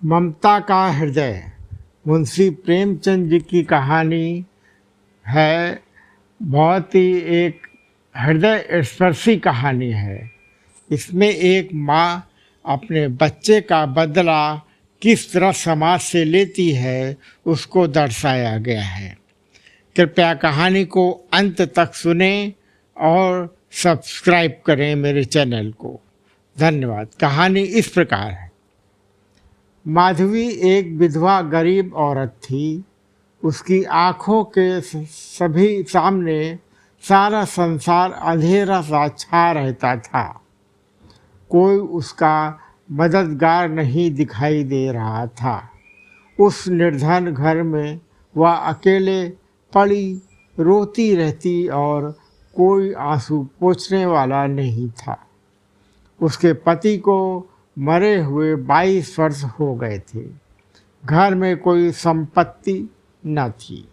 ममता का हृदय मुंशी प्रेमचंद जी की कहानी है। बहुत ही एक हृदय स्पर्शी कहानी है। इसमें एक माँ अपने बच्चे का बदला किस तरह समाज से लेती है उसको दर्शाया गया है। कृपया कहानी को अंत तक सुने और सब्सक्राइब करें मेरे चैनल को। धन्यवाद। कहानी इस प्रकार है। माधवी एक विधवा गरीब औरत थी। उसकी आँखों के सभी सामने सारा संसार अंधेरा सा छा रहता था। कोई उसका मददगार नहीं दिखाई दे रहा था। उस निर्धन घर में वह अकेले पड़ी रोती रहती और कोई आंसू पोंछने वाला नहीं था। उसके पति को मरे हुए 22 वर्ष हो गए थे। घर में कोई संपत्ति न थी।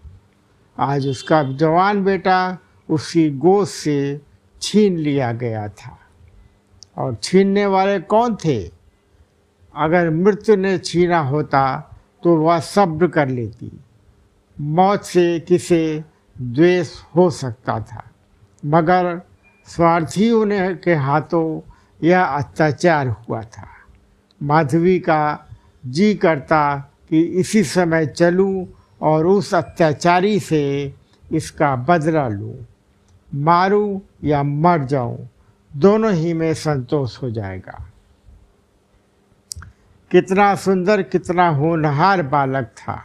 आज उसका जवान बेटा उसकी गोद से छीन लिया गया था। और छीनने वाले कौन थे? अगर मृत्यु ने छीना होता तो वह सब्र कर लेती। मौत से किसे द्वेष हो सकता था, मगर स्वार्थियों ने के हाथों यह अत्याचार हुआ था। माधवी का जी करता कि इसी समय चलूं और उस अत्याचारी से इसका बदला लूं। मारूं या मर जाऊं, दोनों ही में संतोष हो जाएगा। कितना सुंदर, कितना होनहार बालक था।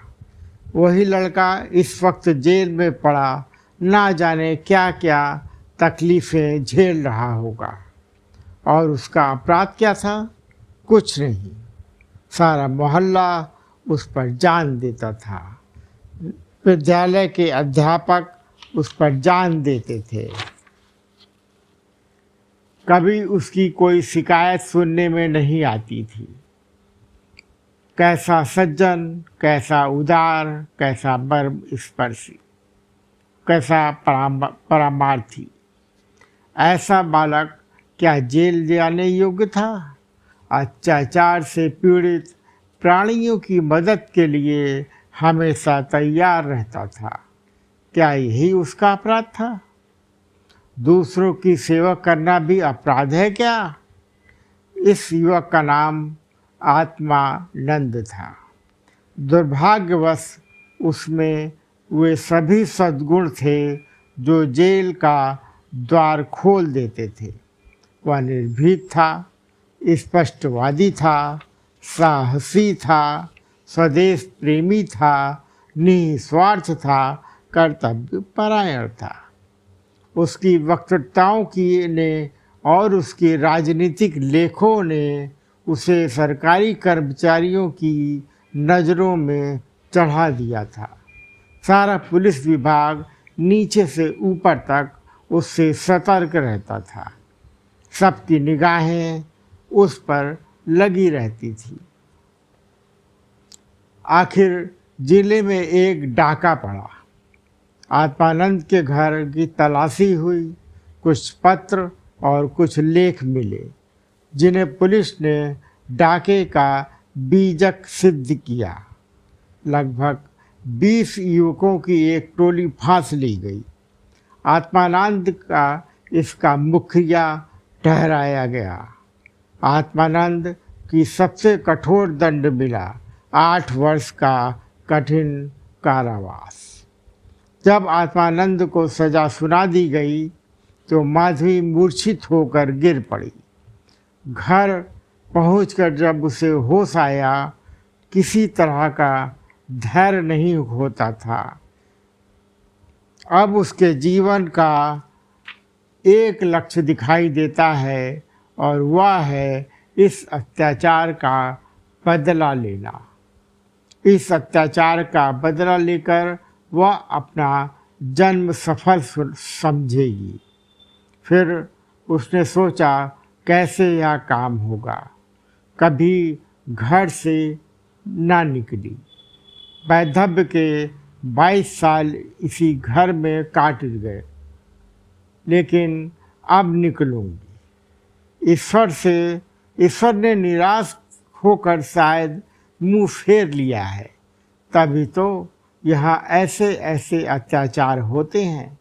वही लड़का इस वक्त जेल में पड़ा ना जाने क्या क्या तकलीफ़ें झेल रहा होगा। और उसका अपराध क्या था? कुछ नहीं। सारा मोहल्ला उस पर जान देता था। विद्यालय के अध्यापक उस पर जान देते थे। कभी उसकी कोई शिकायत सुनने में नहीं आती थी। कैसा सज्जन, कैसा उदार, कैसा मर्म स्पर्शी, कैसा परामार्थी। ऐसा बालक क्या जेल जाने योग्य था? अत्याचार से पीड़ित प्राणियों की मदद के लिए हमेशा तैयार रहता था। क्या यही उसका अपराध था? दूसरों की सेवा करना भी अपराध है क्या? इस युवक का नाम आत्मानंद था। दुर्भाग्यवश उसमें वे सभी सद्गुण थे जो जेल का द्वार खोल देते थे। वह निर्भीक था, स्पष्टवादी था, साहसी था, स्वदेश प्रेमी था, निस्वार्थ था, कर्तव्य परायण था। उसकी वक्तृताओं की ने और उसके राजनीतिक लेखों ने उसे सरकारी कर्मचारियों की नज़रों में चढ़ा दिया था। सारा पुलिस विभाग नीचे से ऊपर तक उससे सतर्क रहता था। सबकी निगाहें उस पर लगी रहती थी। आखिर जिले में एक डाका पड़ा। आत्मानंद के घर की तलाशी हुई। कुछ पत्र और कुछ लेख मिले जिन्हें पुलिस ने डाके का बीजक सिद्ध किया। लगभग 20 युवकों की एक टोली फांस ली गई। आत्मानंद का इसका मुखिया ठहराया गया। आत्मानंद की सबसे कठोर दंड मिला, 8 वर्ष का कठिन कारावास। जब आत्मानंद को सजा सुना दी गई तो माधवी मूर्छित होकर गिर पड़ी। घर पहुंचकर जब उसे होश आया, किसी तरह का धैर्य नहीं होता था। अब उसके जीवन का एक लक्ष्य दिखाई देता है और वह है इस अत्याचार का बदला लेना। इस अत्याचार का बदला लेकर वह अपना जन्म सफल समझेगी। फिर उसने सोचा कैसे यह काम होगा। कभी घर से ना निकली। वैधव्य के 22 साल इसी घर में काट गए, लेकिन अब निकलूंगी। ईश्वर ने निराश होकर शायद मुंह फेर लिया है, तभी तो यहाँ ऐसे ऐसे अत्याचार होते हैं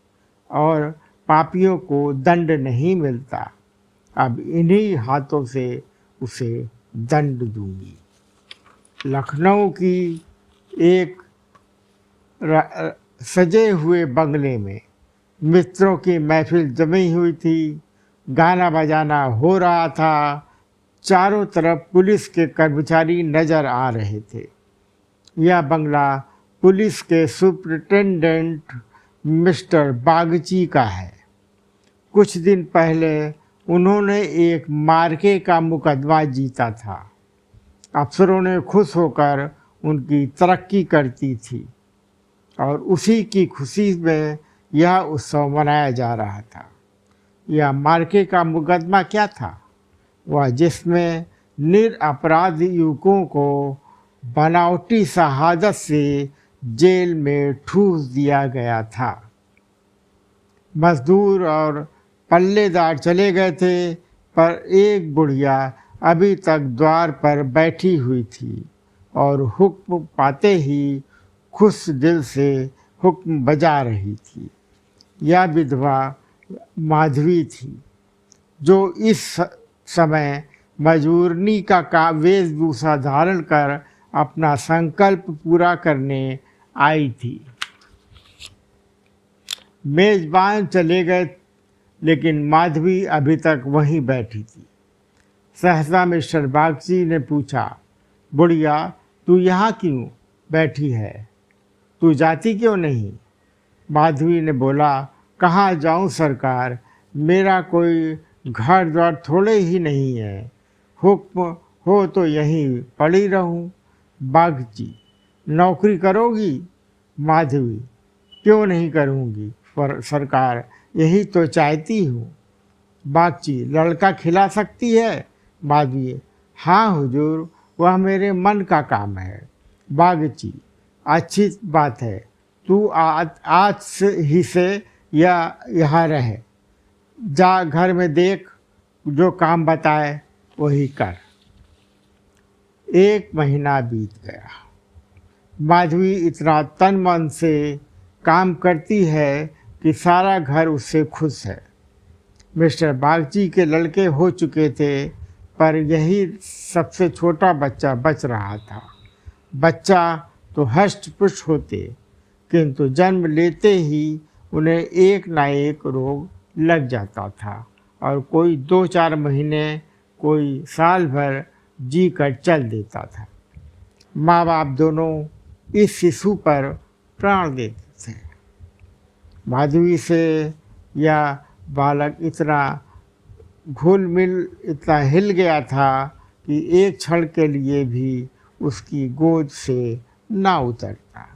और पापियों को दंड नहीं मिलता। अब इन्हीं हाथों से उसे दंड दूंगी। लखनऊ की एक सजे हुए बंगले में मित्रों की महफिल जमी हुई थी। गाना बजाना हो रहा था। चारों तरफ पुलिस के कर्मचारी नजर आ रहे थे। यह बंगला पुलिस के सुपरिटेंडेंट मिस्टर बागची का है। कुछ दिन पहले उन्होंने एक मार्के का मुकदमा जीता था। अफसरों ने खुश होकर उनकी तरक्की करती थी और उसी की खुशी में यह उत्सव मनाया जा रहा था। यह मार्के का मुकदमा क्या था? वह जिसमें निरपराध युवकों को बनावटी शहादत से जेल में ठूस दिया गया था। मजदूर और पल्लेदार चले गए थे, पर एक बुढ़िया अभी तक द्वार पर बैठी हुई थी और हुक्म पाते ही खुश दिल से हुक्म बजा रही थी। यह विधवा माधवी थी, जो इस समय मजूरनी का वेशभूषा धारण कर अपना संकल्प पूरा करने आई थी। मेजबान चले गए, लेकिन माधवी अभी तक वहीं बैठी थी। सहसा मिस्टर बागची ने पूछा, बुढ़िया तू यहाँ क्यों बैठी है? तू जाती क्यों नहीं? माधवी ने बोला, कहाँ जाऊँ सरकार, मेरा कोई घर द्वार थोड़े ही नहीं है। हुक्म हो तो यहीं पड़ी रहूँ। बागची, नौकरी करोगी? माधवी, क्यों नहीं करूँगी पर सरकार, यही तो चाहती हूँ। बागची, लड़का खिला सकती है? माधवी, हाँ हुजूर, वह मेरे मन का काम है। बागची, अच्छी बात है, तू आज ही से यहाँ रहे। जा घर में देख, जो काम बताए वही कर। 1 महीना बीत गया। माधवी इतना तन मन से काम करती है कि सारा घर उससे खुश है। मिस्टर बागची के लड़के हो चुके थे, पर यही सबसे छोटा बच्चा बच रहा था। बच्चा तो हष्ट पुष्ट होते, किंतु जन्म लेते ही उन्हें एक न एक रोग लग जाता था और कोई 2-4 महीने, कोई साल भर जी कर चल देता था। माँ बाप दोनों इस शिशु पर प्राण देते थे। माधवी से यह बालक इतना घुल मिल, इतना हिल गया था कि एक क्षण के लिए भी उसकी गोद से ना उतरता।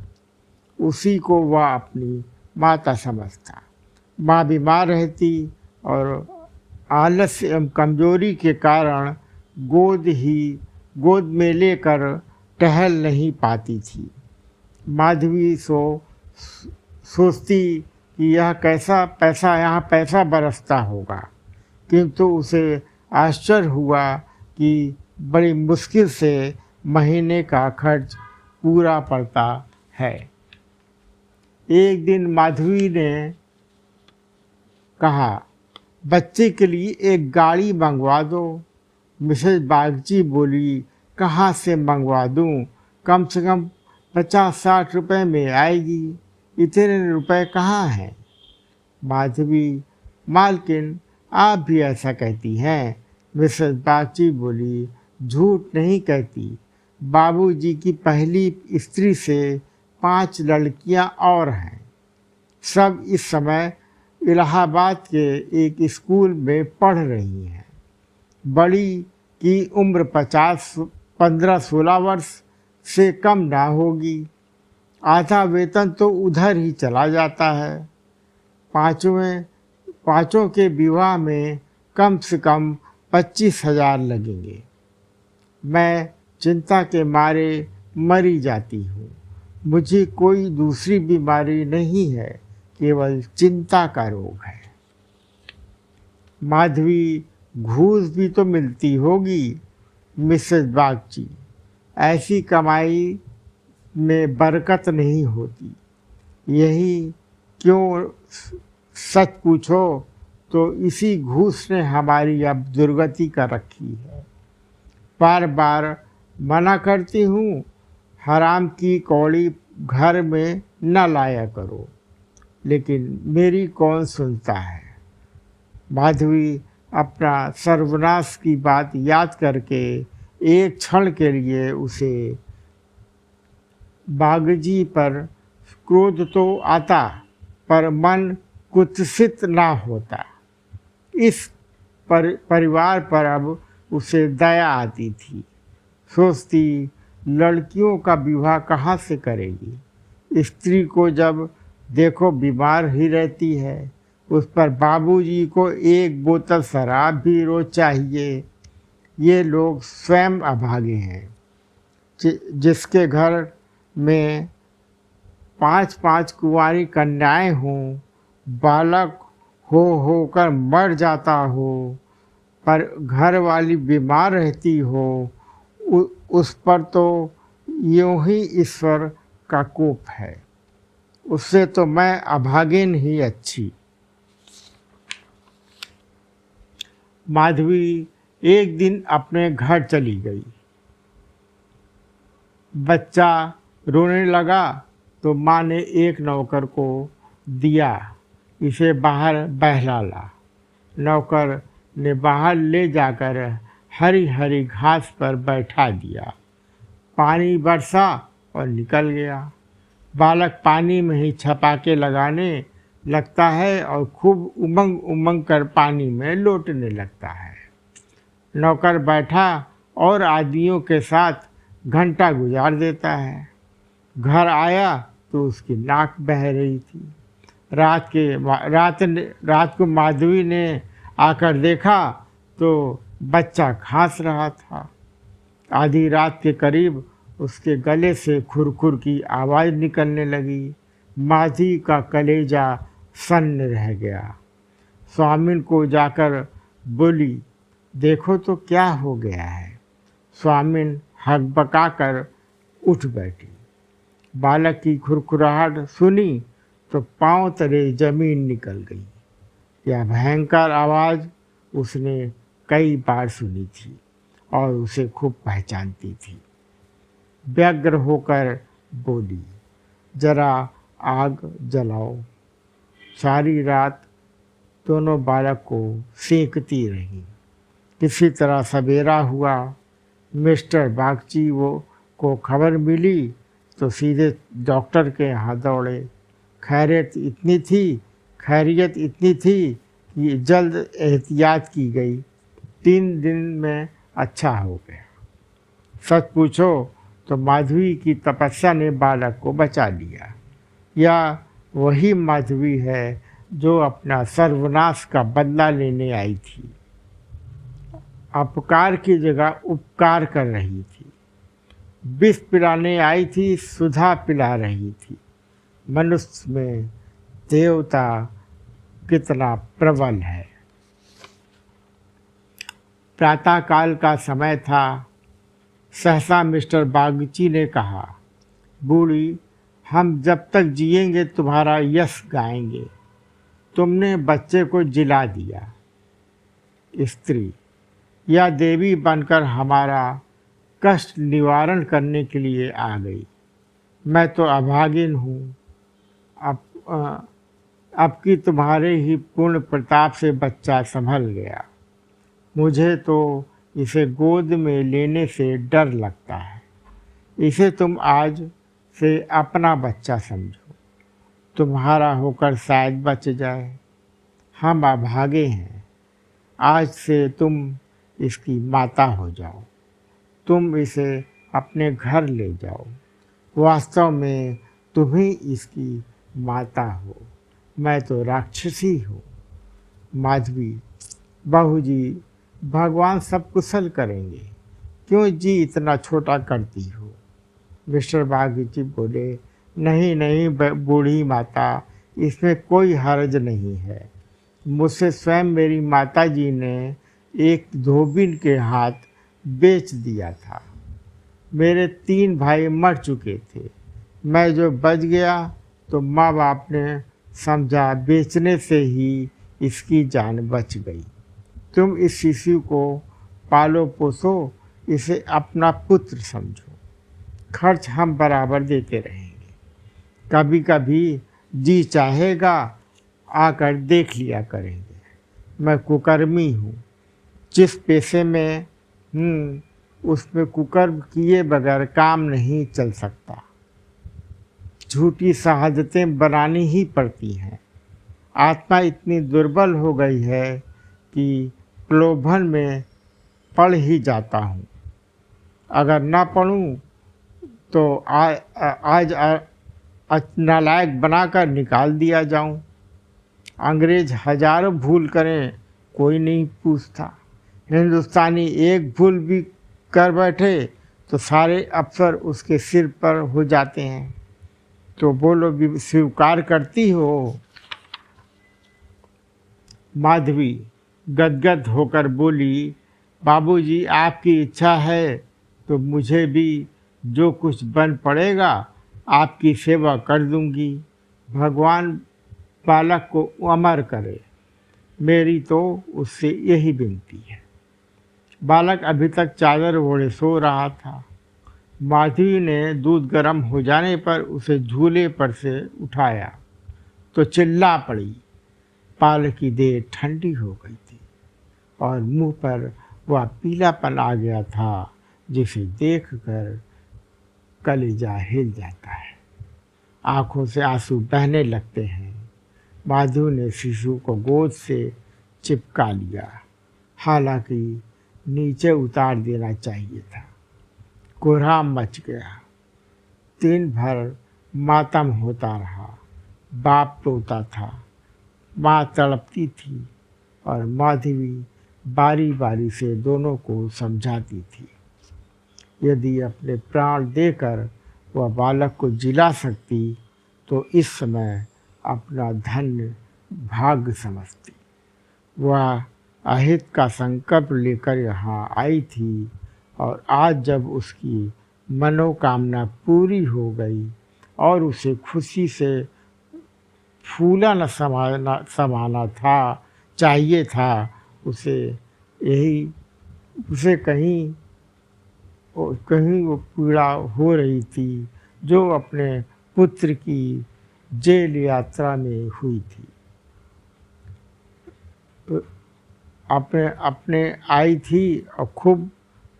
उसी को वह अपनी माता समझता। माँ बीमार रहती और आलस्य एवं कमजोरी के कारण गोद में लेकर टहल नहीं पाती थी। माधवी सोचती कि यह कैसा पैसा बरसता होगा, किंतु उसे आश्चर्य हुआ कि बड़ी मुश्किल से महीने का खर्च पूरा पड़ता है। एक दिन माधवी ने कहा, बच्चे के लिए एक गाड़ी मंगवा दो। मिसेज बागची बोली, कहाँ से मंगवा दूँ? कम से कम 50-60 रुपए में आएगी। इतने रुपए कहाँ हैं? माधवी, मालकिन, आप भी ऐसा कहती हैं। मिसेज बागची बोली, झूठ नहीं कहती। बाबूजी की पहली स्त्री से 5 लड़कियां और हैं। सब इस समय इलाहाबाद के एक स्कूल में पढ़ रही हैं। बड़ी की उम्र 15-16 वर्ष से कम ना होगी। आधा वेतन तो उधर ही चला जाता है। पाँचों के विवाह में कम से कम 25,000 लगेंगे। मैं चिंता के मारे मरी जाती हूँ। मुझे कोई दूसरी बीमारी नहीं है, केवल चिंता का रोग है। माधवी, घूस भी तो मिलती होगी। मिसेज बागची, ऐसी कमाई में बरकत नहीं होती। यही क्यों सच पूछो तो इसी घूस ने हमारी अब दुर्गति कर रखी है। बार बार मना करती हूँ, हराम की कौड़ी घर में न लाया करो, लेकिन मेरी कौन सुनता है। माधवी अपना सर्वनाश की बात याद करके एक क्षण के लिए उसे बागजी पर क्रोध तो आता, पर मन कुत्सित ना होता। इस परिवार पर अब उसे दया आती थी। सोचती, लड़कियों का विवाह कहाँ से करेगी। स्त्री को जब देखो बीमार ही रहती है, उस पर बाबूजी को एक बोतल शराब भी रोज चाहिए। ये लोग स्वयं अभागे हैं। जिसके घर में 5-5 कुंवारी कन्याएं हों, बालक होकर मर जाता हो, पर घर वाली बीमार रहती हो, उस पर तो यूं ही ईश्वर का कोप है। उससे तो मैं अभागिन ही अच्छी। माधवी एक दिन अपने घर चली गई। बच्चा रोने लगा तो माँ ने एक नौकर को दिया, इसे बाहर बहला ला। नौकर ने बाहर ले जाकर हरी हरी घास पर बैठा दिया। पानी बरसा और निकल गया। बालक पानी में ही छपाके लगाने लगता है और खूब उमंग उमंग कर पानी में लौटने लगता है। नौकर बैठा और आदमियों के साथ घंटा गुजार देता है। घर आया तो उसकी नाक बह रही थी। रात को माधवी ने आकर देखा तो बच्चा खांस रहा था। आधी रात के करीब उसके गले से खुरखुर की आवाज़ निकलने लगी। माधवी का कलेजा सन्न रह गया। स्वामिन को जाकर बोली, देखो तो क्या हो गया है। स्वामिन हकबकाकर उठ बैठी। बालक की खुरखुराहट सुनी तो पांव तले जमीन निकल गई। यह भयंकर आवाज़ उसने कई बार सुनी थी और उसे खूब पहचानती थी। व्यग्र होकर बोली, जरा आग जलाओ। सारी रात दोनों बालक को सेंकती रही। किसी तरह सवेरा हुआ। मिस्टर बागची को खबर मिली तो सीधे डॉक्टर के यहाँ दौड़े। खैरियत इतनी थी कि जल्द एहतियात की गई। 3 दिन में अच्छा हो गया। सच पूछो तो माधवी की तपस्या ने बालक को बचा लिया। यह वही माधवी है जो अपना सर्वनाश का बदला लेने आई थी। अपकार की जगह उपकार कर रही थी। विष पिलाने आई थी, सुधा पिला रही थी। मनुष्य में देवता कितना प्रबल है। प्रातःकाल का समय था। सहसा मिस्टर बागची ने कहा, बूढ़ी, हम जब तक जिएंगे तुम्हारा यश गाएंगे। तुमने बच्चे को जिला दिया। स्त्री, यह देवी बनकर हमारा कष्ट निवारण करने के लिए आ गई। मैं तो अभागिन हूँ। अब की तुम्हारे ही पूर्ण प्रताप से बच्चा संभल गया। मुझे तो इसे गोद में लेने से डर लगता है। इसे तुम आज से अपना बच्चा समझो। तुम्हारा होकर शायद बच जाए। हम अभागे हैं। आज से तुम इसकी माता हो जाओ। तुम इसे अपने घर ले जाओ। वास्तव में तुम ही इसकी माता हो। मैं तो राक्षसी हूँ। माधवी, बहू जी, भगवान सब कुशल करेंगे। क्यों जी इतना छोटा करती हो। मिस्टर बागची बोले, नहीं नहीं बूढ़ी माता, इसमें कोई हर्ज नहीं है। मुझसे स्वयं मेरी माताजी ने एक धोबिन के हाथ बेच दिया था। मेरे 3 भाई मर चुके थे। मैं जो बच गया तो माँ बाप ने समझा बेचने से ही इसकी जान बच गई। तुम इस शिशु को पालो पोसो, इसे अपना पुत्र समझो। खर्च हम बराबर देते रहेंगे। कभी कभी जी चाहेगा आकर देख लिया करेंगे। मैं कुकर्मी हूँ, जिस पेशे में हूँ उसमें कुकर्म किए बगैर काम नहीं चल सकता। झूठी शहादतें बनानी ही पड़ती हैं। आत्मा इतनी दुर्बल हो गई है कि प्रलोभन में पड़ ही जाता हूँ। अगर ना पढ़ूँ तो आज नालायक बनाकर निकाल दिया जाऊँ। अंग्रेज हजारों भूल करें, कोई नहीं पूछता। हिंदुस्तानी एक भूल भी कर बैठे तो सारे अफसर उसके सिर पर हो जाते हैं। तो बोलो भी स्वीकार करती हो? माधवी गदगद होकर बोली, बाबूजी आपकी इच्छा है तो मुझे भी जो कुछ बन पड़ेगा आपकी सेवा कर दूंगी। भगवान बालक को अमर करे, मेरी तो उससे यही विनती है। बालक अभी तक चादर ओढ़े सो रहा था। माधवी ने दूध गर्म हो जाने पर उसे झूले पर से उठाया तो चिल्ला पड़ी। बालक की देह ठंडी हो गई थी और मुंह पर वह पीलापन आ गया था जिसे देखकर कलेजा हिल जाता है। आंखों से आंसू बहने लगते हैं। माधु ने शिशु को गोद से चिपका लिया, हालांकि नीचे उतार देना चाहिए था। कोहराम मच गया। दिन भर मातम होता रहा। बाप रोता था, माँ तड़पती थी और माधवी बारी बारी से दोनों को समझाती थी। यदि अपने प्राण देकर वह बालक को जिला सकती तो इस समय अपना धन्य भाग्य समझती। वह अहित का संकल्प लेकर यहाँ आई थी और आज जब उसकी मनोकामना पूरी हो गई और उसे खुशी से फूला न समाना था चाहिए था, उसे कहीं वो पीड़ा हो रही थी जो अपने पुत्र की जेल यात्रा में हुई थी। अपने अपने आई थी और खूब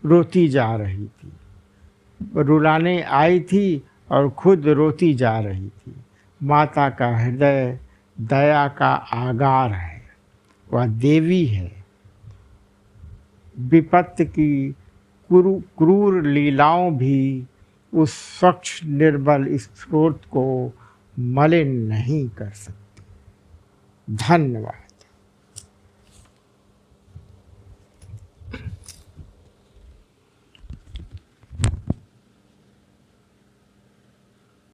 रोती जा रही थी। रुलाने आई थी और खुद रोती जा रही थी। माता का हृदय दया का आगार है। वह देवी है। विपत्ति की क्रूर लीलाओं भी उस स्वच्छ निर्मल स्रोत को मलिन नहीं कर सकती। धन्यवाद।